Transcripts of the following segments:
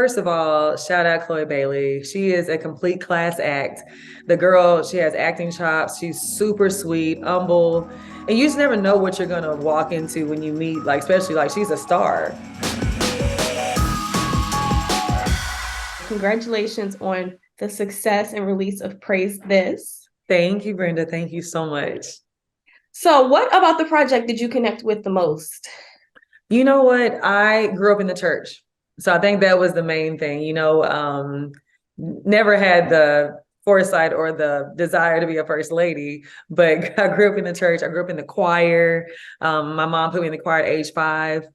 first of all, shout out Chloe Bailey. She is a complete class act. The girl, she has acting chops. She's super sweet, humble, and you just never know what you're gonna walk into when you meet, like, especially like she's a star. Congratulations on the success and release of Praise This. Thank you, Brenda. Thank you so much. So, what about the project did you connect with the most? You know what? I grew up in the church. So I think that was the main thing, never had the foresight or the desire to be a first lady, but I grew up in the church. I grew up in the choir. My mom put me in the choir at age 5.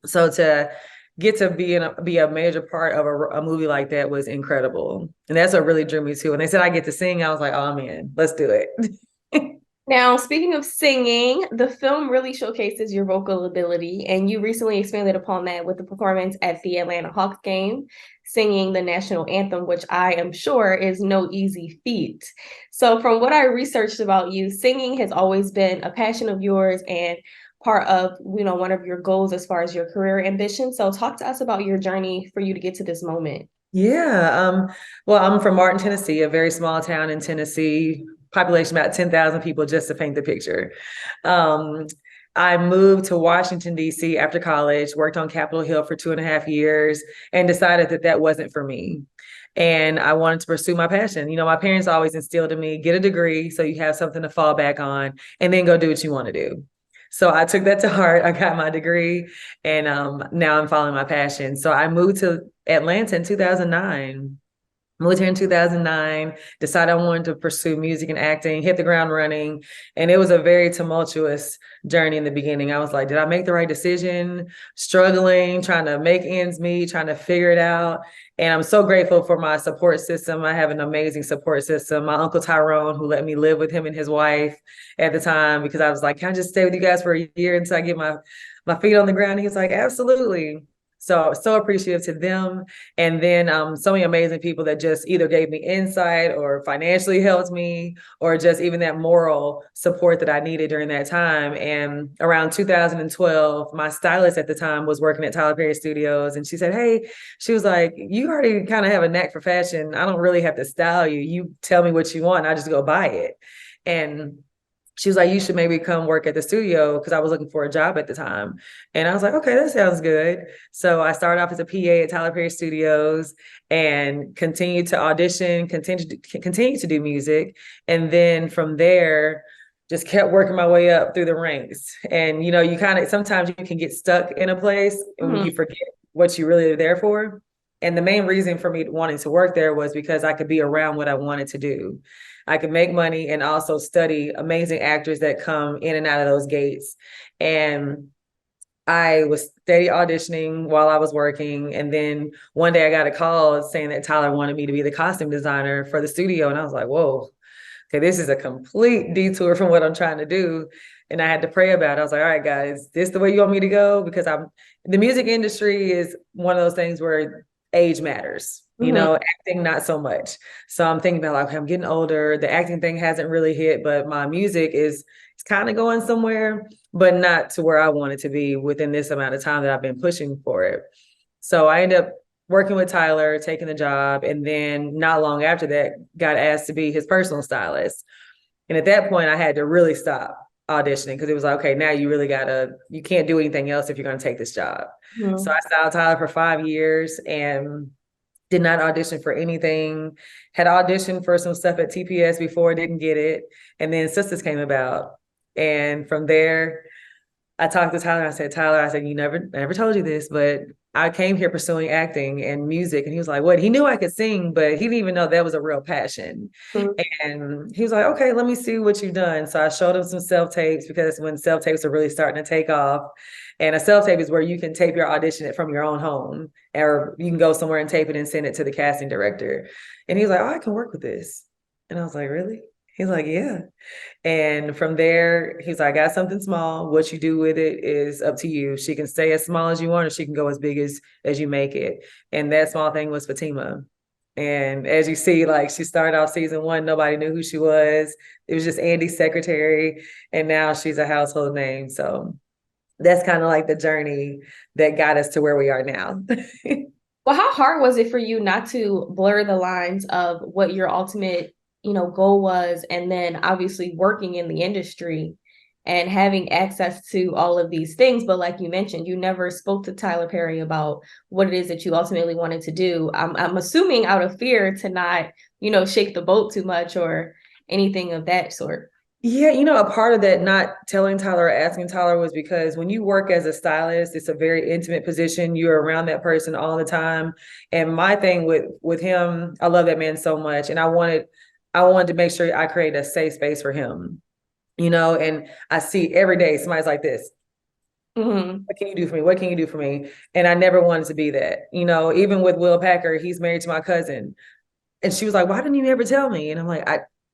So to get to be a major part of a movie like that was incredible. And that's what really drew me to. And they said I get to sing. I was like, oh man, let's do it. Now, speaking of singing, the film really showcases your vocal ability, and you recently expanded upon that with the performance at the Atlanta Hawks game, singing the national anthem, which I am sure is no easy feat. So from what I researched about you, singing has always been a passion of yours and part of, one of your goals as far as your career ambition. So talk to us about your journey for you to get to this moment. Yeah. Well, I'm from Martin, Tennessee, a very small town in Tennessee, population about 10,000 people, just to paint the picture. I moved to Washington, D.C. after college, worked on Capitol Hill for 2.5 years, and decided that that wasn't for me. And I wanted to pursue my passion. My parents always instilled in me, get a degree so you have something to fall back on, and then go do what you want to do. So I took that to heart. I got my degree, and now I'm following my passion. So I moved to Atlanta in 2009. Moved here in 2009, decided I wanted to pursue music and acting, hit the ground running. And it was a very tumultuous journey in the beginning. I was like, did I make the right decision? Struggling, trying to make ends meet, trying to figure it out. And I'm so grateful for my support system. I have an amazing support system. My Uncle Tyrone, who let me live with him and his wife at the time, because I was like, can I just stay with you guys for a year until I get my feet on the ground? And he was like, absolutely. So appreciative to them. And then so many amazing people that just either gave me insight or financially helped me, or just even that moral support that I needed during that time. And around 2012, my stylist at the time was working at Tyler Perry Studios. And she said, hey, she was like, you already kind of have a knack for fashion. I don't really have to style you. You tell me what you want, and I just go buy it. And she was like, you should maybe come work at the studio, because I was looking for a job at the time. And I was like, okay, that sounds good. So I started off as a PA at Tyler Perry Studios and continued to audition, continue to do music. And then from there, just kept working my way up through the ranks. And, you kind of, sometimes you can get stuck in a place and you forget what you really are there for. And the main reason for me wanting to work there was because I could be around what I wanted to do. I could make money and also study amazing actors that come in and out of those gates. And I was steady auditioning while I was working. And then one day I got a call saying that Tyler wanted me to be the costume designer for the studio. And I was like, whoa, okay, this is a complete detour from what I'm trying to do. And I had to pray about it. I was like, all right, guys, is this the way you want me to go? Because the music industry is one of those things where age matters. Acting, not so much. So I'm thinking about, like, okay, I'm getting older. The acting thing hasn't really hit, but my music is kind of going somewhere, but not to where I want it to be within this amount of time that I've been pushing for it. So I ended up working with Tyler, taking the job. And then not long after that, got asked to be his personal stylist. And at that point, I had to really stop auditioning, because it was like, okay, now you can't do anything else if you're going to take this job. So I styled Tyler for 5 years and did not audition for anything. Had auditioned for some stuff at TPS before, didn't get it. And then Sisters came about. And from there, I talked to Tyler. I said, you never told you this, but I came here pursuing acting and music. And he was like, what? He knew I could sing, but he didn't even know that was a real passion. And he was like, okay, let me see what you've done. So I showed him some self-tapes, because when self-tapes are really starting to take off. And a self-tape is where you can tape your audition from your own home, or you can go somewhere and tape it and send it to the casting director. And he was like, oh, I can work with this. And I was like, really? He's like, yeah. And from there, he's like, I got something small. What you do with it is up to you. She can stay as small as you want, or she can go as big as you make it. And that small thing was Fatima. And as you see, like, she started off season 1, nobody knew who she was. It was just Andy's secretary. And now she's a household name. So that's kind of like the journey that got us to where we are now. Well, how hard was it for you not to blur the lines of what your ultimate, goal was, and then obviously working in the industry and having access to all of these things? But like you mentioned, you never spoke to Tyler Perry about what it is that you ultimately wanted to do. I'm assuming out of fear to not, shake the boat too much or anything of that sort. Yeah, a part of that not telling Tyler or asking Tyler was because when you work as a stylist, it's a very intimate position. You're around that person all the time. And my thing with him, I love that man so much. And I wanted to make sure I create a safe space for him, and I see every day somebody's like this. Mm-hmm. What can you do for me? What can you do for me? And I never wanted to be that. Even with Will Packer, he's married to my cousin. And she was like, why didn't you ever tell me? And I'm like,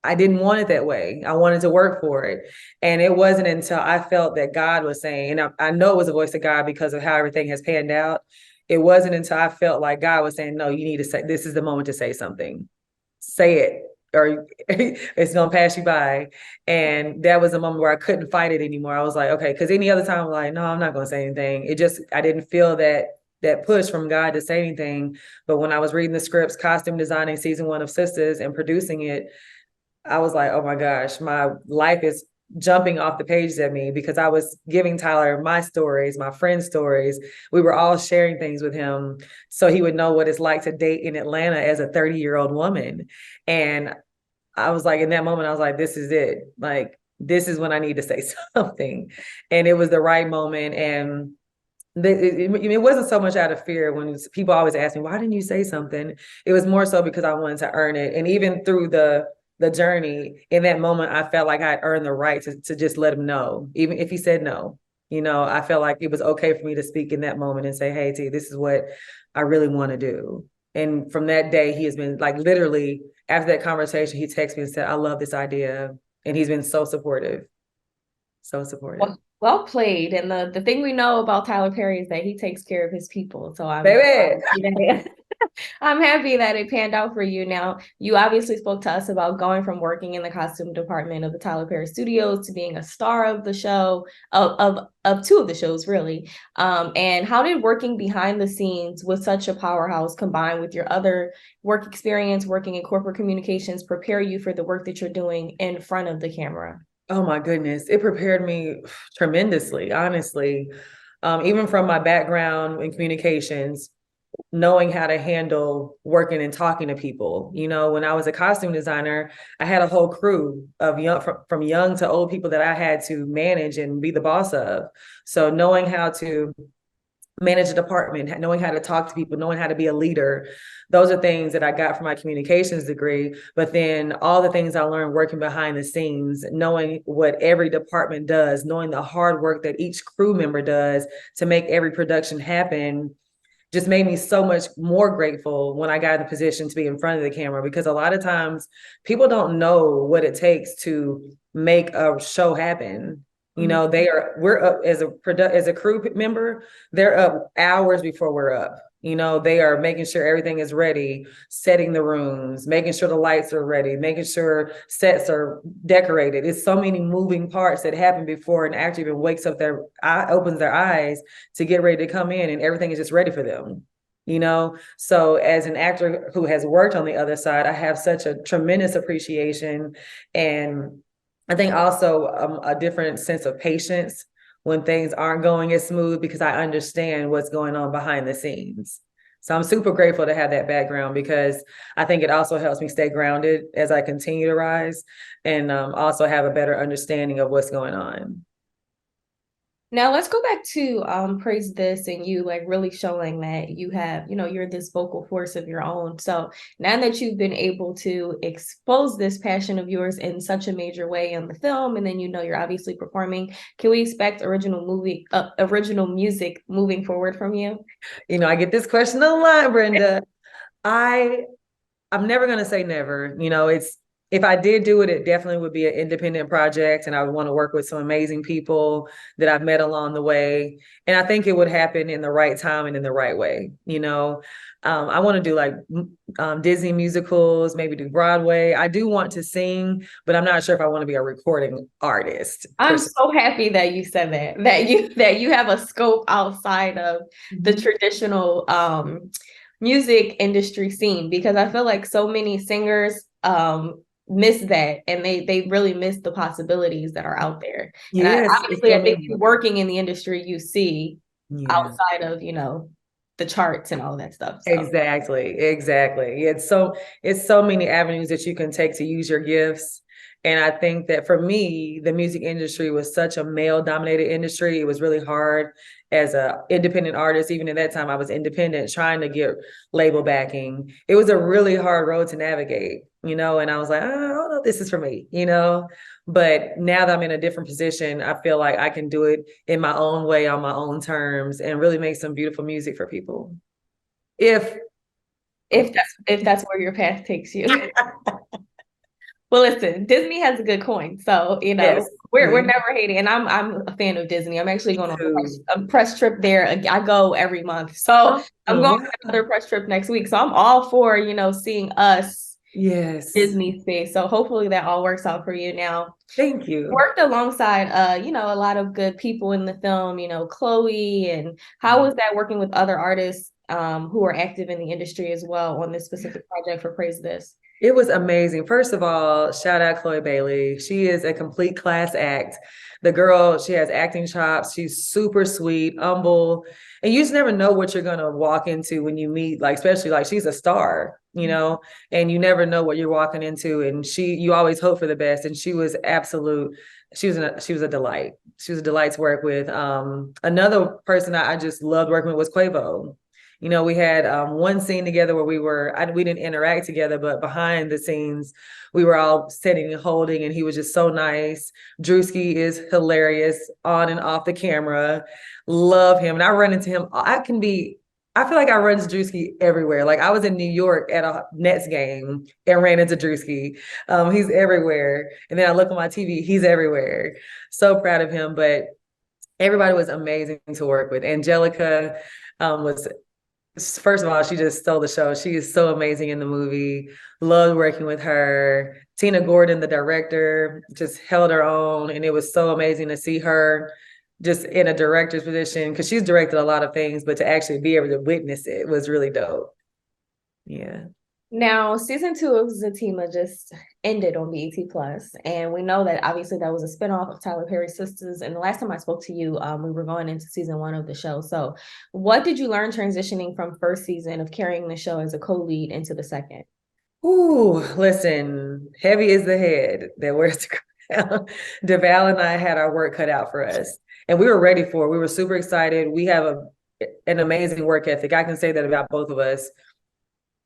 I didn't want it that way. I wanted to work for it. And it wasn't until I felt that God was saying, and I know it was a voice of God because of how everything has panned out. It wasn't until I felt like God was saying, no, you need to say, this is the moment to say something. Say it, or it's going to pass you by. And that was a moment where I couldn't fight it anymore. I was like, okay, because any other time I'm like, no, I'm not going to say anything. I didn't feel that push from God to say anything. But when I was reading the scripts, costume designing season 1 of Sisters and producing it, I was like, oh my gosh, my life is jumping off the pages at me because I was giving Tyler my stories, my friends' stories. We were all sharing things with him so he would know what it's like to date in Atlanta as a 30-year-old woman. And I was like, in that moment, I was like, this is it. Like, this is when I need to say something. And it was the right moment. And it wasn't so much out of fear. When people always ask me, why didn't you say something? It was more so because I wanted to earn it. And even through the journey, in that moment, I felt like I'd earned the right to just let him know, even if he said no. I felt like it was okay for me to speak in that moment and say, hey, T, this is what I really want to do. And from that day, he has been like literally after that conversation, he texted me and said, I love this idea. And he's been so supportive. So supportive. Well played. And the thing we know about Tyler Perry is that he takes care of his people. So Baby. I'm happy that it panned out for you. Now, you obviously spoke to us about going from working in the costume department of the Tyler Perry Studios to being a star of the show, of 2 of the shows, really. And how did working behind the scenes with such a powerhouse combined with your other work experience, working in corporate communications, prepare you for the work that you're doing in front of the camera? Oh my goodness. It prepared me tremendously, honestly. Even from my background in communications, knowing how to handle working and talking to people. When I was a costume designer, I had a whole crew of from young to old people that I had to manage and be the boss of. So knowing how to manage a department, knowing how to talk to people, knowing how to be a leader. Those are things that I got from my communications degree. But then all the things I learned working behind the scenes, knowing what every department does, knowing the hard work that each crew member does to make every production happen, just made me so much more grateful when I got in the position to be in front of the camera, because a lot of times people don't know what it takes to make a show happen. We're up as a crew member, they're up hours before we're up. They are making sure everything is ready, setting the rooms, making sure the lights are ready, making sure sets are decorated. It's so many moving parts that happen before an actor even opens their eyes to get ready to come in, and everything is just ready for them. So as an actor who has worked on the other side, I have such a tremendous appreciation, and I think also a different sense of patience when things aren't going as smooth, because I understand what's going on behind the scenes. So I'm super grateful to have that background, because I think it also helps me stay grounded as I continue to rise, and also have a better understanding of what's going on. Now let's go back to Praise This and you like really showing that you have, you're this vocal force of your own. So now that you've been able to expose this passion of yours in such a major way in the film, and then you're obviously performing, can we expect original music moving forward from you? I get this question a lot, Brenda. I'm never gonna say never. If I did do it, it definitely would be an independent project, and I would want to work with some amazing people that I've met along the way. And I think it would happen in the right time and in the right way. I want to do like Disney musicals, maybe do Broadway. I do want to sing, but I'm not sure if I want to be a recording artist. I'm so happy that you said that you have a scope outside of the traditional music industry scene? Because I feel like so many singers miss that, and they really miss the possibilities that are out there. And Yes, I think working in the industry, you see yeah. outside of, the charts and all that stuff. So. Exactly. It's so many avenues that you can take to use your gifts. And I think that for me, the music industry was such a male dominated industry. It was really hard as a independent artist. Even at that time, I was independent, trying to get label backing. It was a really hard road to navigate, and I was like, I don't know if this is for me, But now that I'm in a different position, I feel like I can do it in my own way, on my own terms, and really make some beautiful music for people. If that's where your path takes you. Well, listen, Disney has a good coin, so yes. we're never hating, and I'm a fan of Disney. I'm actually going on a press trip there. I go every month, so I'm going on another press trip next week. So I'm all for seeing us. Yes. Disney space. So hopefully that all works out for you now. Thank you. Worked alongside a lot of good people in the film, Chloe, and how was that working with other artists who are active in the industry as well on this specific project for Praise This? It was amazing. First of all, shout out Chloe Bailey. She is a complete class act. The girl, she has acting chops. She's super sweet, humble. And you just never know what you're going to walk into when you meet, like, especially like she's a star, and you never know what you're walking into. And you always hope for the best. And she was absolute. She was a delight. She was a delight to work with. Another person I just loved working with was Quavo. We had one scene together where we didn't interact together, but behind the scenes, we were all sitting and holding, and he was just so nice. Drewski is hilarious on and off the camera. Love him. And I run into him. I feel like I run into Drewski everywhere. Like I was in New York at a Nets game and ran into Drewski. He's everywhere. And then I look on my TV, he's everywhere. So proud of him, but everybody was amazing to work with. Angelica was... First of all, she just stole the show. She is so amazing in the movie. Loved working with her. Tina Gordon, the director, just held her own. And it was so amazing to see her just in a director's position, because she's directed a lot of things, but to actually be able to witness it was really dope. Yeah. Now, season 2 of Zatima just ended on BET Plus, and we know that obviously that was a spinoff of Tyler Perry's Sisters. And the last time I spoke to you, we were going into season 1 of the show. So, what did you learn transitioning from first season of carrying the show as a co-lead into the second? Ooh, listen, heavy is the head that wears the crown. Deval and I had our work cut out for us, and we were ready for it. We were super excited. We have an amazing work ethic. I can say that about both of us.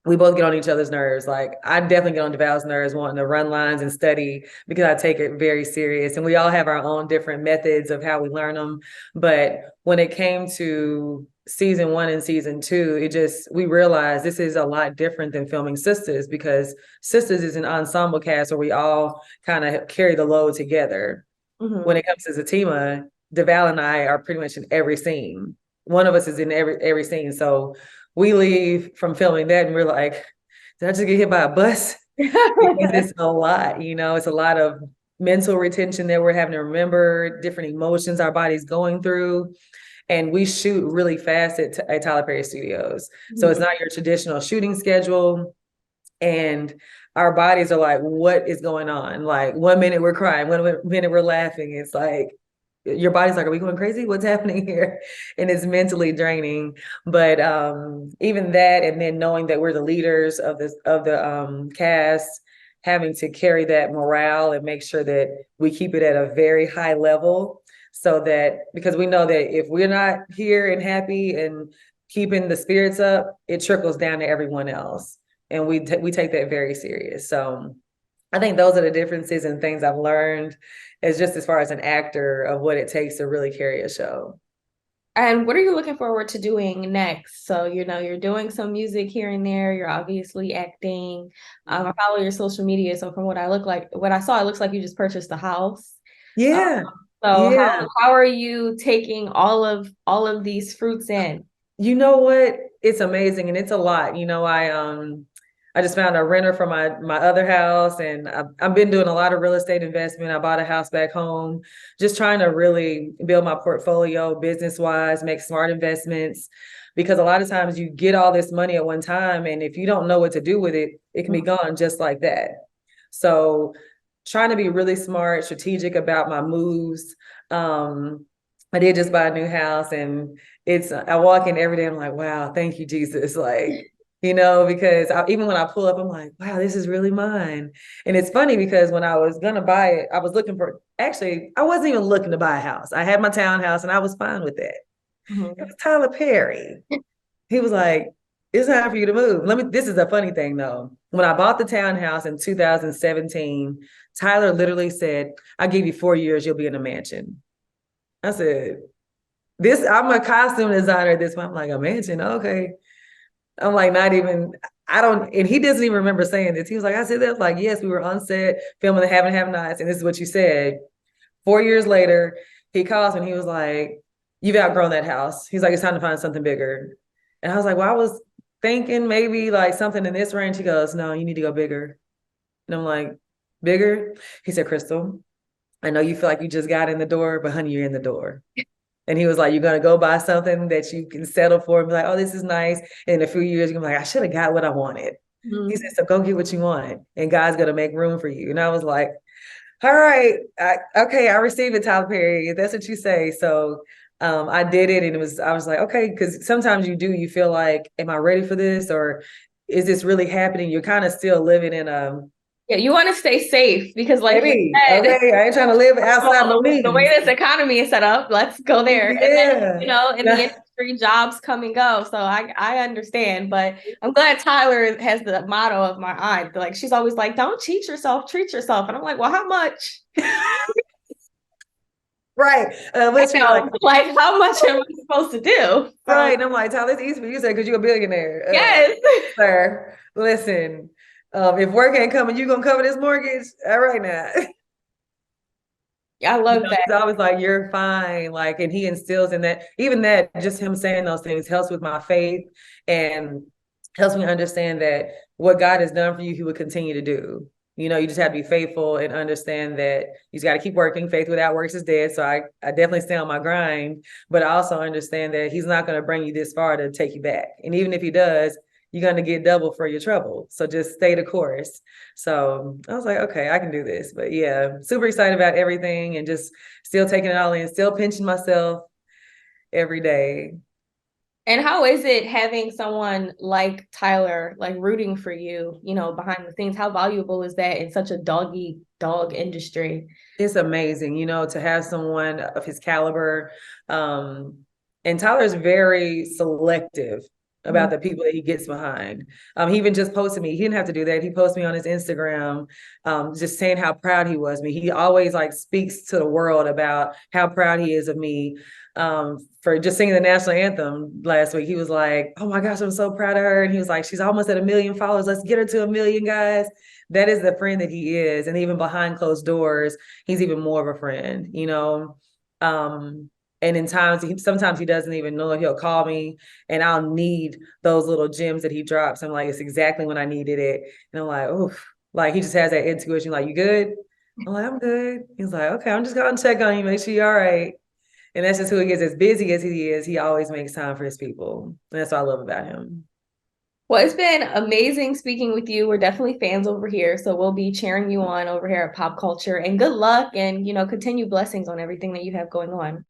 We both get on each other's nerves. Like I definitely get on Deval's nerves wanting to run lines and study, because I take it very serious. And we all have our own different methods of how we learn them. But when it came to season 1 and season 2, we realized this is a lot different than filming Sisters, because Sisters is an ensemble cast where we all kind of carry the load together. Mm-hmm. When it comes to Zatima, Deval and I are pretty much in every scene. One of us is in every scene. So we leave from filming that and we're like, did I just get hit by a bus? Because it's a lot, it's a lot of mental retention that we're having to remember, different emotions our body's going through. And we shoot really fast at Tyler Perry Studios. Mm-hmm. So it's not your traditional shooting schedule. And our bodies are like, what is going on? Like 1 minute we're crying, 1 minute we're laughing. It's like, your body's like, are we going crazy? What's happening here? And it's mentally draining. But even that, and then knowing that we're the leaders of the cast, having to carry that morale and make sure that we keep it at a very high level, so that, because we know that if we're not here and happy and keeping the spirits up, it trickles down to everyone else. And we take that very serious. So I think those are the differences and things I've learned, is just as far as an actor, of what it takes to really carry a show. And what are you looking forward to doing next? So, you're doing some music here and there. You're obviously acting. I follow your social media. So from what I saw, it looks like you just purchased a house. Yeah. So yeah. How are you taking all of these fruits in? You know what? It's amazing. And it's a lot. I just found a renter for my other house, and I've been doing a lot of real estate investment. I bought a house back home, just trying to really build my portfolio business-wise, make smart investments. because a lot of times you get all this money at one time, and if you don't know what to do with it, it can be gone just like that. So trying to be really smart, strategic about my moves. I did just buy a new house, and I walk in every day, I'm like, wow, thank you, Jesus. Like, because even when I pull up, I'm like, wow, this is really mine. And it's funny because when I was going to buy it, I wasn't even looking to buy a house. I had my townhouse and I was fine with that. It was Tyler Perry. He was like, it's time for you to move. This is a funny thing though. When I bought the townhouse in 2017, Tyler literally said, I'll give you 4 years, you'll be in a mansion. I said, I'm a costume designer at this point. I'm like, a mansion? Okay. I'm like, and he doesn't even remember saying this. He was like, I said that, like, yes, we were on set filming the Have and Have Nots, and this is what you said. 4 years later, he calls and he was like, you've outgrown that house. He's like, it's time to find something bigger. And I was like, well, I was thinking maybe like something in this range. He goes, no, you need to go bigger. And I'm like, bigger? He said, Crystal, I know you feel like you just got in the door, but honey, you're in the door. And he was like, you're going to go buy something that you can settle for and be like, oh, this is nice. And in a few years, you're going to be like, I should have got what I wanted. He said, so go get what you want. And God's going to make room for you. And I was like, all right, okay, I received it, Tyler Perry. If that's what you say. So I did it. And I was like, okay, because sometimes you feel like, am I ready for this? Or is this really happening? You're kind of still living in yeah, you want to stay safe because, like you said, okay, I ain't trying to live outside my means. The way this economy is set up, let's go there. Yeah. And then, in the industry, jobs come and go. So I understand, but I'm glad Tyler has the motto of my aunt. Like, she's always like, don't cheat yourself, treat yourself. And I'm like, well, how much? Right. Like, how much am I supposed to do? Right. And I'm like, Tyler, it's easy for you to say because you're a billionaire. Yes. Sir, listen. If work ain't coming, you gonna cover this mortgage? All right now. I love that. He's always like, you're fine. Like, and he instills in that, even that, just him saying those things helps with my faith and helps me understand that what God has done for you, he will continue to do. You just have to be faithful and understand that you just got to keep working. Faith without works is dead. So I definitely stay on my grind, but I also understand that he's not going to bring you this far to take you back. And even if he does, you're going to get double for your trouble. So just stay the course. So I was like, okay, I can do this. But yeah, super excited about everything and just still taking it all in, still pinching myself every day. And how is it having someone like Tyler, like rooting for you, behind the scenes? How valuable is that in such a dog industry? It's amazing, to have someone of his caliber. And Tyler's very selective about the people that he gets behind. He even just posted me. He didn't have to do that. He posted me on his Instagram, just saying how proud he was of me. He always speaks to the world about how proud he is of me for just singing the national anthem last week. He was like, oh my gosh, I'm so proud of her. And he was like, she's almost at 1 million followers. Let's get her to 1 million, guys. That is the friend that he is. And even behind closed doors, he's even more of a friend, and in sometimes he doesn't even know it. He'll call me and I'll need those little gems that he drops. I'm like, it's exactly when I needed it. And I'm like, oof, like he just has that intuition. Like, you good? I'm like, I'm good. He's like, okay, I'm just going to check on you, make sure you're all right. And that's just who he is. As busy as he is, he always makes time for his people. And that's what I love about him. Well, it's been amazing speaking with you. We're definitely fans over here. So we'll be cheering you on over here at PopCulture. And good luck and, continue blessings on everything that you have going on.